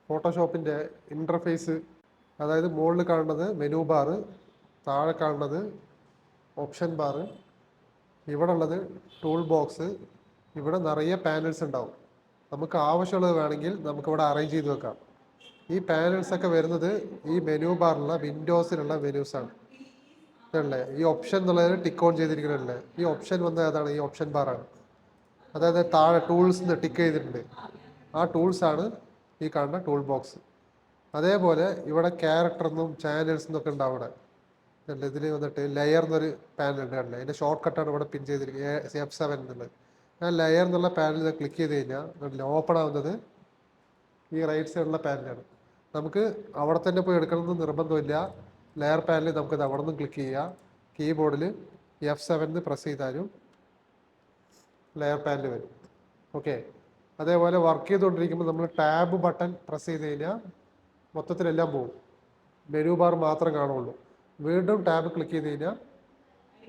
ഫോട്ടോഷോപ്പിൻ്റെ interface. അതായത് മുകളിൽ കാണുന്നത് മെനു ബാർ, താഴെ കാണുന്നത് ഓപ്ഷൻ ബാർ, ഇവിടെ ഉള്ളത് ടൂൾ ബോക്സ്. ഇവിടെ നിറയെ പാനൽസ് ഉണ്ടാവും. നമുക്ക് ആവശ്യമുള്ളത് വേണമെങ്കിൽ നമുക്കിവിടെ അറേഞ്ച് ചെയ്ത് വെക്കാം. ഈ പാനൽസ് ഒക്കെ വരുന്നത് ഈ മെനു ബാറിലുള്ള വിൻഡോസിലുള്ള മെനൂസാണ്. ഇതല്ലേ ഈ ഓപ്ഷൻ എന്നുള്ളത് ടിക്ക് ഓൺ ചെയ്തിരിക്കണല്ലേ, ഈ ഓപ്ഷൻ വന്ന ഏതാണ്? ഈ ഓപ്ഷൻ ബാറാണ്. അതായത് താഴെ ടൂൾസ് ടിക്ക് ചെയ്തിട്ടുണ്ട്, ആ ടൂൾസാണ് ഈ കാണുന്ന ടൂൾ ബോക്സ്. അതേപോലെ ഇവിടെ ക്യാരക്ടർ എന്നും ചാനൽസ് എന്നൊക്കെ ഉണ്ടാവും ഇവിടെ. ഇതിൽ വന്നിട്ട് ലെയർ എന്നൊരു പാനൽ ഉണ്ട് കണ്ടില്ലേ, അതിൻ്റെ ഷോർട്ട് കട്ടാണ് ഇവിടെ പിൻ ചെയ്തിരിക്കുന്നത്, F7 എന്നുള്ളത്. ആ ലെയർ എന്നുള്ള പാനൽ ക്ലിക്ക് ചെയ്ത് കഴിഞ്ഞാൽ ഓപ്പൺ ആവുന്നത് ഈ റൈറ്റ് സൈഡിലുള്ള പാനലാണ്. നമുക്ക് അവിടെ തന്നെ പോയി എടുക്കണമെന്ന് നിർബന്ധമില്ല. ലെയർ പാനൽ നമുക്കത് അവിടെ നിന്നും ക്ലിക്ക് ചെയ്യുക. കീബോർഡിൽ F7 പ്രസ് ചെയ്താലും ലെയർ പാനൽ വരും. ഓക്കെ. അതേപോലെ വർക്ക് ചെയ്തുകൊണ്ടിരിക്കുമ്പോൾ നമ്മൾ ടാബ് ബട്ടൺ പ്രസ് ചെയ്ത് കഴിഞ്ഞാൽ മൊത്തത്തിലെല്ലാം പോകും, മെനു ബാർ മാത്രം കാണുള്ളൂ. വീണ്ടും ടാബ് ക്ലിക്ക് ചെയ്ത് കഴിഞ്ഞാൽ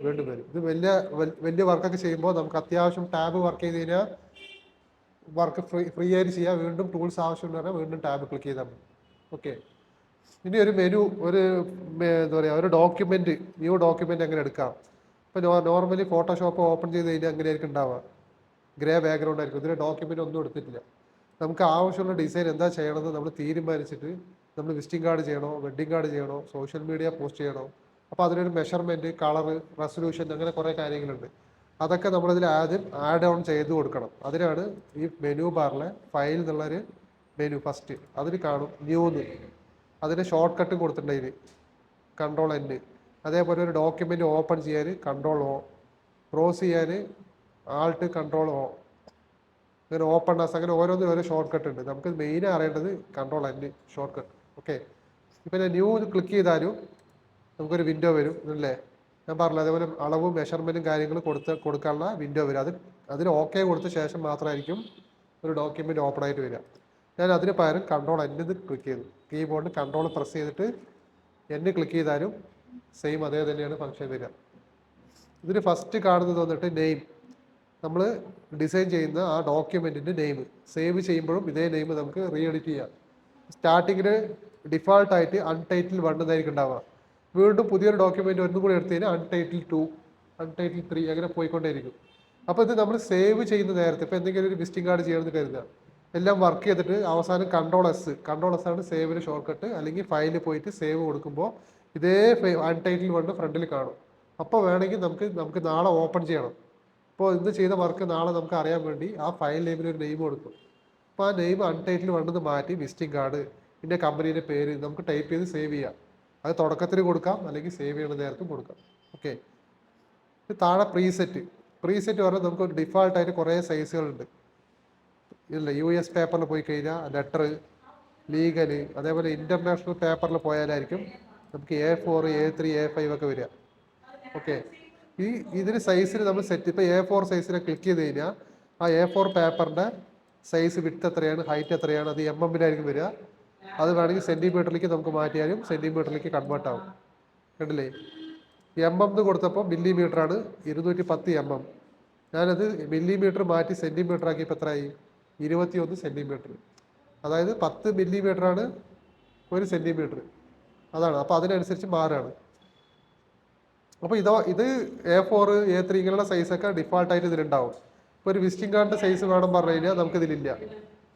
വീണ്ടും വരും. ഇത് വലിയ വർക്കൊക്കെ ചെയ്യുമ്പോൾ നമുക്ക് അത്യാവശ്യം ടാബ് വർക്ക് ചെയ്ത് കഴിഞ്ഞാൽ വർക്ക് ഫ്രീ ആയിട്ട് ചെയ്യാം. വീണ്ടും ടൂൾസ് ആവശ്യം പറഞ്ഞാൽ വീണ്ടും ടാബ് ക്ലിക്ക് ചെയ്താൽ മതി. ഓക്കെ. ഇനി ഒരു മെനു, എന്താ പറയുക, ഒരു ഡോക്യുമെൻറ്റ്, ന്യൂ ഡോക്യുമെൻ്റ് എങ്ങനെ എടുക്കാം? ഇപ്പോൾ നോർമലി ഫോട്ടോഷോപ്പ് ഓപ്പൺ ചെയ്ത് കഴിഞ്ഞാൽ എങ്ങനെയായിരിക്കും ഉണ്ടാവുക? ഗ്രേ ബാക്ക്ഗ്രൗണ്ട് ആയിരിക്കും. ഇതിൽ ഡോക്യുമെൻ്റ് ഒന്നും എടുത്തിട്ടില്ല. നമുക്ക് ആവശ്യമുള്ള ഡിസൈൻ എന്താ ചെയ്യണമെന്ന് നമ്മൾ തീരുമാനിച്ചിട്ട് നമ്മൾ വിസിറ്റിംഗ് കാർഡ് ചെയ്യണോ, വെഡ്ഡിംഗ് കാർഡ് ചെയ്യണോ, സോഷ്യൽ മീഡിയ പോസ്റ്റ് ചെയ്യണോ, അപ്പോൾ അതിനൊരു മെഷർമെൻറ്റ്, കളറ്, റെസൊല്യൂഷൻ, അങ്ങനെ കുറേ കാര്യങ്ങളുണ്ട്. അതൊക്കെ നമ്മളിതിൽ ആദ്യം ആഡ് ഓൺ ചെയ്ത് കൊടുക്കണം. അതിനാണ് ഈ മെനു ബാറിലെ ഫയൽ എന്നുള്ളൊരു മെനു ഫസ്റ്റ് അതിൽ കാണും ന്യൂന്ന്. അതിന് ഷോർട്ട് കട്ട് കൊടുത്തിട്ടുണ്ടെങ്കിൽ Ctrl+N. അതേപോലെ ഒരു ഡോക്യുമെൻ്റ് ഓപ്പൺ ചെയ്യാൻ Ctrl+O, ക്ലോസ് ചെയ്യാൻ Alt+Ctrl+O, അങ്ങനെ ഓപ്പൺ ആസ്, അങ്ങനെ ഓരോന്നിനും ഓരോ ഷോർട്ട് കട്ട് ഉണ്ട്. നമുക്ക് മെയിൻ അറിയേണ്ടത് Ctrl+N ഷോർട്ട് കട്ട്. ഓക്കെ. ഇപ്പം ന്യൂ ക്ലിക്ക് ചെയ്താലും നമുക്കൊരു വിൻഡോ വരും അല്ലേ, ഞാൻ പറഞ്ഞില്ല. അതേപോലെ അളവും മെഷർമെൻറ്റും കാര്യങ്ങൾ കൊടുക്കാനുള്ള വിൻഡോ വരും. അതിൽ ഓക്കെ കൊടുത്ത ശേഷം മാത്രമായിരിക്കും ഒരു ഡോക്യുമെൻ്റ് ഓപ്പൺ ആയിട്ട് വരിക. ഞാൻ അതിന് പകരം Ctrl+N ക്ലിക്ക് ചെയ്തു. കീബോർഡിൽ Ctrl പ്രസ് ചെയ്തിട്ട് N ക്ലിക്ക് ചെയ്താലും സെയിം അതേ തന്നെയാണ് ഫംഗ്ഷൻ വരിക. ഇതിന് ഫസ്റ്റ് കാണുന്നത് വന്നിട്ട് നെയിം, നമ്മൾ ഡിസൈൻ ചെയ്യുന്ന ആ ഡോക്യുമെൻറ്റിൻ്റെ നെയിം. സേവ് ചെയ്യുമ്പോഴും ഇതേ നെയിം നമുക്ക് റീ എഡിറ്റ് ചെയ്യാം. സ്റ്റാർട്ടിങ്ങിൽ ഡിഫാൾട്ടായിട്ട് അൺടൈറ്റിൽ 1 എന്നായിരിക്കും ഉണ്ടാവുക. വീണ്ടും പുതിയൊരു ഡോക്യുമെൻ്റ് ഒന്നും കൂടി എടുത്ത് കഴിഞ്ഞാൽ അൺടൈറ്റിൽ 2, അൺടൈറ്റിൽ 3 അങ്ങനെ പോയിക്കൊണ്ടേയിരിക്കും. അപ്പോൾ ഇത് നമ്മൾ സേവ് ചെയ്യുന്ന നേരത്തെ, ഇപ്പോൾ എന്തെങ്കിലും ഒരു വിസിറ്റിംഗ് കാർഡ് ചെയ്യണമെന്ന് കരുതുക, എല്ലാം വർക്ക് ചെയ്തിട്ട് അവസാനം Ctrl+S ആണ് സേവിന് ഷോർട്ട് കട്ട്. അല്ലെങ്കിൽ ഫയലിൽ പോയിട്ട് സേവ് കൊടുക്കുമ്പോൾ ഇതേ അൺടൈറ്റിൽ 1 ഫ്രണ്ടിൽ കാണും. അപ്പോൾ വേണമെങ്കിൽ നമുക്ക് നാളെ ഓപ്പൺ ചെയ്യണം. അപ്പോൾ ഇന്ന് ചെയ്ത വർക്ക് നാളെ നമുക്ക് അറിയാൻ വേണ്ടി ആ ഫയൽ നെയിമിന് ഒരു നെയിം കൊടുക്കും. അപ്പോൾ ആ നെയിം അൺടൈറ്റിൽ 1 മാറ്റി വിസിറ്റിംഗ് കാർഡ്, ഇതിൻ്റെ കമ്പനീൻ്റെ പേര് നമുക്ക് ടൈപ്പ് ചെയ്ത് സേവ് ചെയ്യാം. അത് തുടക്കത്തിൽ കൊടുക്കാം, അല്ലെങ്കിൽ സേവ് ചെയ്യണ നേരത്തും കൊടുക്കാം. ഓക്കെ. താഴെ പ്രീസെറ്റ് പറഞ്ഞാൽ നമുക്ക് ഡിഫാൾട്ടായിട്ട് കുറേ സൈസുകളുണ്ട്. ഇല്ല, US പേപ്പറിൽ പോയി കഴിഞ്ഞാൽ ലെറ്റർ, ലീഗൽ, അതേപോലെ ഇൻ്റർനാഷണൽ പേപ്പറിൽ പോയാലായിരിക്കും നമുക്ക് A4, A3, A5 ഒക്കെ വരിക. ഓക്കെ. ഇതിന് സൈസിന് നമ്മൾ സെറ്റ്, ഇപ്പോൾ A4 സൈസിനെ ക്ലിക്ക് ചെയ്ത് കഴിഞ്ഞാൽ ആ A4 പേപ്പറിൻ്റെ സൈസ് വിഡ്ത്ത് എത്രയാണ്, ഹൈറ്റ് എത്രയാണ്, അത് MM-ലായിരിക്കും വരിക. അത് വേണമെങ്കിൽ സെൻറ്റിമീറ്ററിലേക്ക് നമുക്ക് മാറ്റിയാലും സെൻറ്റിമീറ്ററിലേക്ക് കൺവേർട്ട് ആവും. കണ്ടില്ലേ? MM കൊടുത്തപ്പോൾ മില്ലിമീറ്ററാണ്, 210 mm. ഞാനത് മില്ലിമീറ്റർ മാറ്റി സെൻറ്റിമീറ്റർ ആക്കിയപ്പോൾ എത്രയായി? 21 സെൻറ്റിമീറ്റർ. അതായത് 10 മില്ലിമീറ്ററാണ് 1 സെൻറ്റിമീറ്റർ. അതാണ്. അപ്പോൾ അതിനനുസരിച്ച് മാറുകയാണ്. അപ്പോൾ ഇത് A4, A3 ഇങ്ങനെയുള്ള സൈസൊക്കെ ഡിഫാൾട്ടായിട്ട് ഇതിലുണ്ടാവും. ഇപ്പോൾ ഒരു വിസിറ്റിംഗ് കാർഡിൻ്റെ സൈസ് വേണം പറഞ്ഞു കഴിഞ്ഞാൽ നമുക്കിതിലില്ല.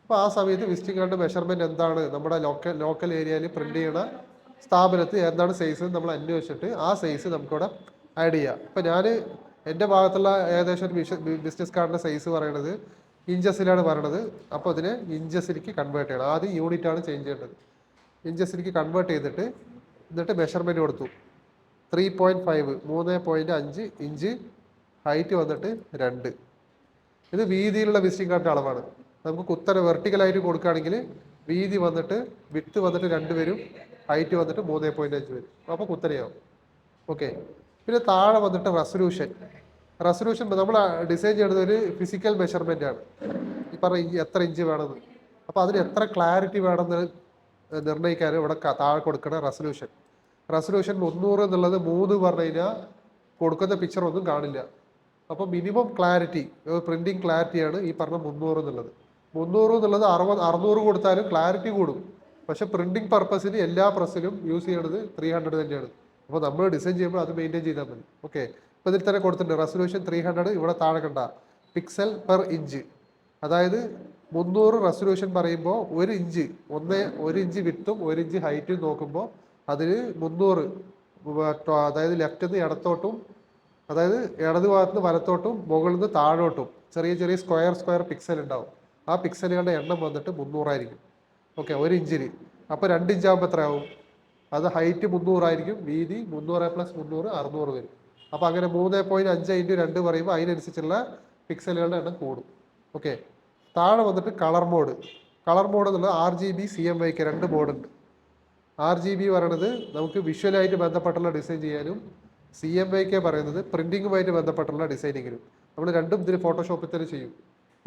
അപ്പോൾ ആ സമയത്ത് വിസിറ്റിംഗ് കാർഡ് മെഷർമെൻറ്റ് എന്താണ്, നമ്മുടെ ലോക്കൽ ഏരിയയിൽ പ്രിൻ്റ് ചെയ്യണ സ്ഥാപനത്തിൽ എന്താണ് സൈസ് നമ്മൾ അന്വേഷിച്ചിട്ട് ആ സൈസ് നമുക്കിവിടെ ആഡ് ചെയ്യാം. ഇപ്പോൾ ഞാൻ എൻ്റെ ഭാഗത്തുള്ള ഏകദേശം ഒരു ബിസിനസ് കാർഡിൻ്റെ സൈസ് പറയണത് ഇഞ്ചസിലാണ് പറയണത്. അപ്പോൾ അതിനെ ഇഞ്ചസിലേക്ക് കൺവേർട്ട് ചെയ്യണം. ആദ്യം യൂണിറ്റാണ് ചേഞ്ച് ചെയ്യേണ്ടത്. ഇഞ്ചസിലേക്ക് കൺവേർട്ട് ചെയ്തിട്ട് എന്നിട്ട് മെഷർമെൻറ്റ് കൊടുത്തു. 3.5 3.5 ഇഞ്ച്, ഹൈറ്റ് വന്നിട്ട് 2. ഇത് വീതിയിലുള്ള വിസിറ്റിംഗ് കാർഡിൻ്റെ അളവാണ്. നമുക്ക് കുത്തനെ വെർട്ടിക്കലായിട്ട് കൊടുക്കുകയാണെങ്കിൽ വീതി വന്നിട്ട് വിഡ്ത്ത് വന്നിട്ട് 2 വരും, ഹൈറ്റ് വന്നിട്ട് 3.5 വരും. അപ്പോൾ കുത്തനെയാവും. ഓക്കെ. പിന്നെ താഴെ വന്നിട്ട് റെസൊല്യൂഷൻ നമ്മൾ ഡിസൈൻ ചെയ്യുന്നത് ഒരു ഫിസിക്കൽ മെഷർമെൻ്റ് ആണ്. ഈ പറഞ്ഞ എത്ര ഇഞ്ച് വേണമെന്ന്, അപ്പോൾ അതിന് എത്ര ക്ലാരിറ്റി വേണമെന്ന് നിർണ്ണയിക്കാൻ ഇവിടെ താഴെ കൊടുക്കുന്ന റെസൊല്യൂഷൻ 300 എന്നുള്ളത് 3 പറഞ്ഞു കഴിഞ്ഞാൽ കൊടുക്കുന്ന പിക്ചർ ഒന്നും കാണില്ല. അപ്പോൾ മിനിമം ക്ലാരിറ്റി, പ്രിൻറ്റിങ് ക്ലാരിറ്റിയാണ് ഈ പറഞ്ഞ 300 എന്നുള്ളത്. 300 എന്നുള്ളത് 600 കൊടുത്താലും ക്ലാരിറ്റി കൂടും. പക്ഷെ പ്രിന്റിംഗ് പർപ്പസിന് എല്ലാ പ്രസ്സിലും യൂസ് ചെയ്യണത് 300 തന്നെയാണ്. അപ്പോൾ നമ്മൾ ഡിസൈൻ ചെയ്യുമ്പോൾ അത് മെയിൻറ്റെയിൻ ചെയ്താൽ മതി. ഓക്കെ, ഇപ്പോൾ ഇതിൽ തന്നെ കൊടുത്തിട്ടുണ്ട് റെസൊല്യൂഷൻ 300. ഇവിടെ താഴെ കണ്ട പിക്സൽ പെർ ഇഞ്ച്, അതായത് 300 റെസൊല്യൂഷൻ പറയുമ്പോൾ 1 ഇഞ്ച് 1 ഇഞ്ച് വിട്ടും 1 ഇഞ്ച് ഹൈറ്റും നോക്കുമ്പോൾ അതിന് 300, അതായത് ലെഫ്റ്റിൽ നിന്ന് ഇടത്തോട്ടും, അതായത് ഇടത് ഭാഗത്ത് നിന്ന് വലത്തോട്ടും മുകളിൽ നിന്ന് താഴോട്ടും ചെറിയ ചെറിയ സ്ക്വയർ പിക്സൽ ഉണ്ടാവും. ആ പിക്സലുകളുടെ എണ്ണം വന്നിട്ട് 300 ആയിരിക്കും. ഓക്കെ, 1 ഇഞ്ചിന്. അപ്പോൾ 2 ഇഞ്ചാകുമ്പോൾ എത്രയാവും? അത് ഹൈറ്റ് 300 ആയിരിക്കും, വീതി 300 + 300 600 വരും. അപ്പോൾ അങ്ങനെ 3.5 × 2 പറയുമ്പോൾ അതിനനുസരിച്ചുള്ള പിക്സലുകളുടെ എണ്ണം കൂടും. ഓക്കെ, താഴെ വന്നിട്ട് കളർ മോഡ്. കളർ മോഡ് എന്നുള്ളത് RGB CMYK 2 മോഡുണ്ട്. RGB പറയണത് നമുക്ക് വിഷ്വലായിട്ട് ബന്ധപ്പെട്ടുള്ള ഡിസൈൻ ചെയ്യാനും, CMYK പറയുന്നത് പ്രിന്റിങ്ങുമായിട്ട് ബന്ധപ്പെട്ടുള്ള ഡിസൈനിങ്ങിനും. നമ്മൾ രണ്ടും ഇതിൽ ഫോട്ടോഷോപ്പിൽ തന്നെ ചെയ്യും.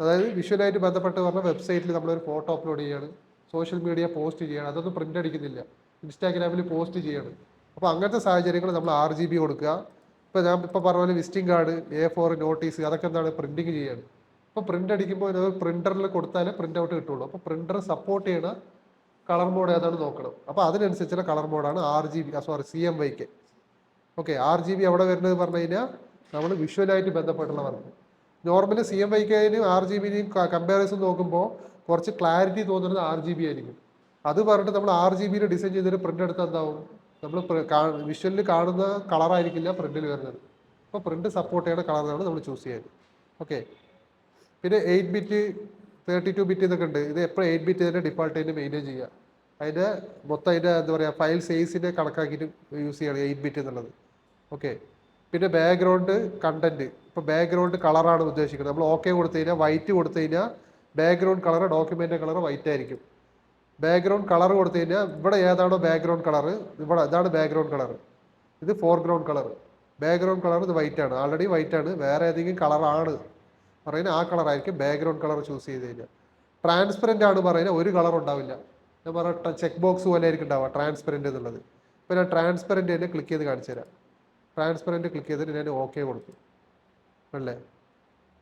അതായത് വിഷ്വലായിട്ട് ബന്ധപ്പെട്ട് പറഞ്ഞാൽ വെബ്സൈറ്റിൽ നമ്മളൊരു ഫോട്ടോ അപ്ലോഡ് ചെയ്യാണ്, സോഷ്യൽ മീഡിയ പോസ്റ്റ് ചെയ്യണം, അതൊന്നും പ്രിന്റ് അടിക്കുന്നില്ല, ഇൻസ്റ്റാഗ്രാമിൽ പോസ്റ്റ് ചെയ്യണം. അപ്പോൾ അങ്ങനത്തെ സാഹചര്യങ്ങൾ നമ്മൾ RGB കൊടുക്കുക. ഇപ്പോൾ ഞാൻ ഇപ്പോൾ പറഞ്ഞ പോലെ വിസിറ്റിംഗ് കാർഡ്, A4 നോട്ടീസ്, അതൊക്കെ എന്താണ് പ്രിന്റിങ് ചെയ്യാണ്. അപ്പോൾ പ്രിന്റ് അടിക്കുമ്പോൾ പ്രിന്ററിൽ കൊടുത്താലേ പ്രിന്റ് ഔട്ട് കിട്ടുള്ളൂ. അപ്പോൾ പ്രിന്റർ സപ്പോർട്ട് ചെയ്യണ കളർ മോഡ് ഏതാണ് നോക്കണം. അപ്പോൾ അതിനനുസരിച്ചുള്ള കളർ മോഡാണ് CMYK. ഓക്കെ, RGB എവിടെ വരുന്നത് പറഞ്ഞു കഴിഞ്ഞാൽ നമ്മൾ വിഷ്വലായിട്ട് ബന്ധപ്പെട്ടുള്ള വർക്ക്. നോർമലി CMYKനും RGBനെയും കമ്പാരിസൺ നോക്കുമ്പോൾ കുറച്ച് ക്ലാരിറ്റി തോന്നുന്നത് RGB ആയിരിക്കും. അത് പറഞ്ഞിട്ട് നമ്മൾ RGBയിൽ ഡിസൈൻ ചെയ്തിട്ട് പ്രിന്റ് എടുത്താൽ എന്താവും? നമ്മൾ വിഷ്വലിൽ കാണുന്ന കളറായിരിക്കില്ല പ്രിന്റിൽ വരുന്നത്. അപ്പോൾ പ്രിന്റ് സപ്പോർട്ട് ചെയ്യുന്ന കളറാണ് നമ്മൾ ചൂസ് ചെയ്യുന്നത്. ഓക്കെ, പിന്നെ 8 ബിറ്റ് 32 ബിറ്റ് എന്നൊക്കെ ഉണ്ട്. ഇത് എപ്പോഴും 8 ബിറ്റ് തന്നെ ഡിഫോൾട്ട് ആയിട്ട് മെയിൻറ്റെയിൻ ചെയ്യുക. അതിൻ്റെ മൊത്തം അതിൻ്റെ എന്താ പറയുക ഫയൽ സൈസിനെ കണക്കാക്കിയിട്ട് യൂസ് ചെയ്യണം 8 ബിറ്റ് എന്നുള്ളത്. ഓക്കെ, പിന്നെ ബാക്ക്ഗ്രൗണ്ട് കണ്ടന്റ്. ഇപ്പോൾ ബാക്ക്ഗ്രൗണ്ട് കളറാണ് ഉദ്ദേശിക്കുന്നത്. നമ്മൾ ഓക്കെ കൊടുത്തു കഴിഞ്ഞാൽ, വൈറ്റ് കൊടുത്തു കഴിഞ്ഞാൽ background colour, document colour white ആയിരിക്കും. ബാക്ക്ഗ്രൗണ്ട് കളർ കൊടുത്തു കഴിഞ്ഞാൽ ഇവിടെ ഏതാണോ ബാക്ക്ഗ്രൗണ്ട് കളർ, ഇവിടെ ഇതാണ് ബാക്ക്ഗ്രൗണ്ട് കളർ, ഇത് ഫോർഗ്രൗണ്ട് കളർ. ബാക്ക്ഗ്രൗണ്ട് കളർ ഇത് വൈറ്റ് ആണ്, ആൾറെഡി വൈറ്റ് ആണ്. വേറെ ഏതെങ്കിലും കളറാണ് പറയുന്നത് ആ കളറായിരിക്കും ബാക്ക്ഗ്രൗണ്ട് കളർ ചൂസ് ചെയ്ത് കഴിഞ്ഞാൽ. ട്രാൻസ്പെറൻ്റ് ആണ് പറയുന്നത് ഒരു കളർ ഉണ്ടാവില്ല. ഞാൻ പറഞ്ഞ ചെക്ക് ബോക്സ് പോലെ ആയിരിക്കും ഉണ്ടാവുക ട്രാൻസ്പെറൻ്റ് എന്നുള്ളത്. ഇപ്പോൾ ഞാൻ ട്രാൻസ്പെറൻ്റ് തന്നെ ക്ലിക്ക് ചെയ്ത് കാണിച്ചു തരാം. ട്രാൻസ്പെറൻ്റ് ക്ലിക്ക് ചെയ്തിട്ട് ഞാൻ ഓക്കെ കൊടുത്തു അല്ലേ.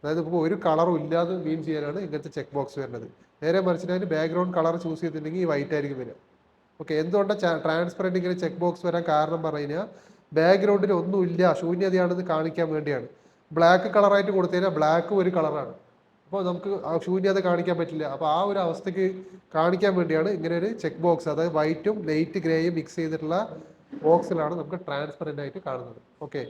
അതായത് ഇപ്പോൾ ഒരു കളറും ഇല്ലാതെ മീൻ ചെയ്യാനാണ് ഇങ്ങനത്തെ ചെക്ക് ബോക്സ് വരുന്നത്. നേരെ മറിച്ച് അതിന് ബാക്ക്ഗ്രൗണ്ട് കളർ ചൂസ് ചെയ്തിട്ടുണ്ടെങ്കിൽ ഈ വൈറ്റ് ആയിരിക്കും വരിക. ഓക്കെ, എന്തുകൊണ്ടാണ് ട്രാൻസ്പെറൻ്റ് ഇങ്ങനെ ചെക്ക് ബോക്സ് വരാൻ കാരണം പറഞ്ഞു കഴിഞ്ഞാൽ ബാക്ക്ഗ്രൗണ്ടിൽ ഒന്നുമില്ല, ശൂന്യതയാണെന്ന് കാണിക്കാൻ വേണ്ടിയാണ്. ബ്ലാക്ക് കളറായിട്ട് കൊടുത്തു കഴിഞ്ഞാൽ ബ്ലാക്ക് ഒരു കളറാണ്, അപ്പോൾ നമുക്ക് ശൂന്യത കാണിക്കാൻ പറ്റില്ല. അപ്പോൾ ആ ഒരു അവസ്ഥയ്ക്ക് കാണിക്കാൻ വേണ്ടിയാണ് ഇങ്ങനെ ഒരു ചെക്ക് ബോക്സ്, അതായത് വൈറ്റും ലൈറ്റ് ഗ്രേയും മിക്സ് ചെയ്തിട്ടുള്ള ബോക്സിലാണ് നമുക്ക് ട്രാൻസ്പെറൻ്റ് ആയിട്ട് കാണുന്നത്. ഓക്കെ.